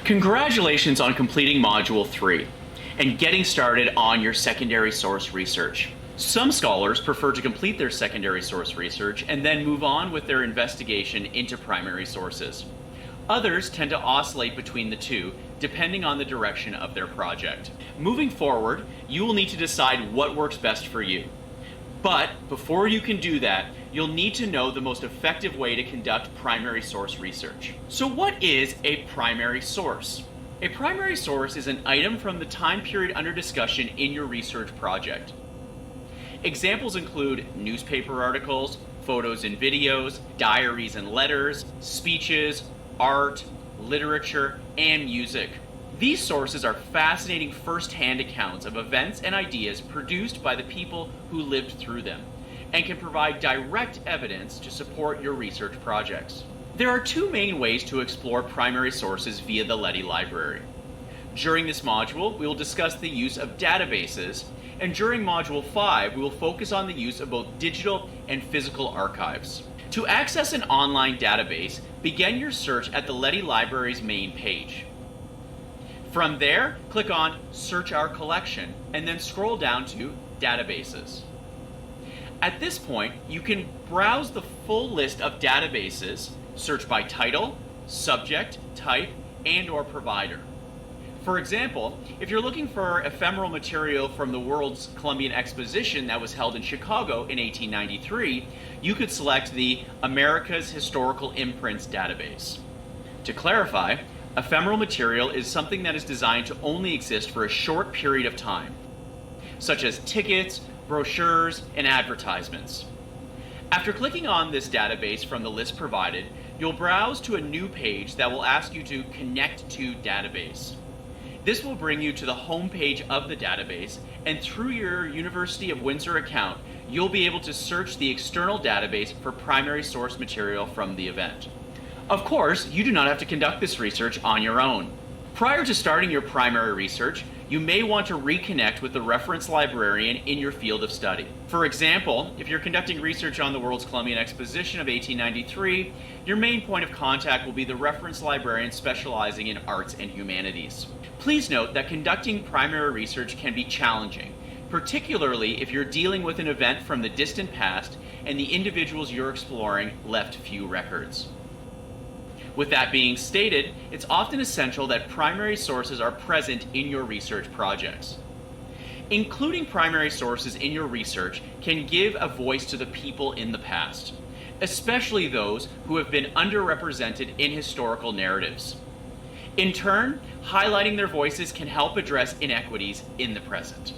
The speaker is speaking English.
Congratulations on completing Module 3 and getting started on your secondary source research. Some scholars prefer to complete their secondary source research and then move on with their investigation into primary sources. Others tend to oscillate between the two, depending on the direction of their project. Moving forward, you will need to decide what works best for you. But before you can do that, you'll need to know the most effective way to conduct primary source research. So what is a primary source? A primary source is an item from the time period under discussion in your research project. Examples include newspaper articles, photos and videos, diaries and letters, speeches, art, literature, and music. These sources are fascinating first-hand accounts of events and ideas produced by the people who lived through them, and can provide direct evidence to support your research projects. There are two main ways to explore primary sources via the Leddy library. During this module, we will discuss the use of databases, and during Module 5, we will focus on the use of both digital and physical archives. To access an online database, begin your search at the Leddy library's main page. From there, click on Search Our Collection, and then scroll down to Databases. At this point, you can browse the full list of databases, search by title, subject, type, and/or provider. For example, if you're looking for ephemeral material from the World's Columbian Exposition that was held in Chicago in 1893, you could select the America's Historical Imprints database. To clarify, ephemeral material is something that is designed to only exist for a short period of time, such as tickets, brochures, and advertisements. After clicking on this database from the list provided, you'll browse to a new page that will ask you to connect to database. This will bring you to the home page of the database, and through your University of Windsor account, you'll be able to search the external database for primary source material from the event. Of course, you do not have to conduct this research on your own. Prior to starting your primary research, you may want to reconnect with the reference librarian in your field of study. For example, if you're conducting research on the World's Columbian Exposition of 1893, your main point of contact will be the reference librarian specializing in arts and humanities. Please note that conducting primary research can be challenging, particularly if you're dealing with an event from the distant past and the individuals you're exploring left few records. With that being stated, it's often essential that primary sources are present in your research projects. Including primary sources in your research can give a voice to the people in the past, especially those who have been underrepresented in historical narratives. In turn, highlighting their voices can help address inequities in the present.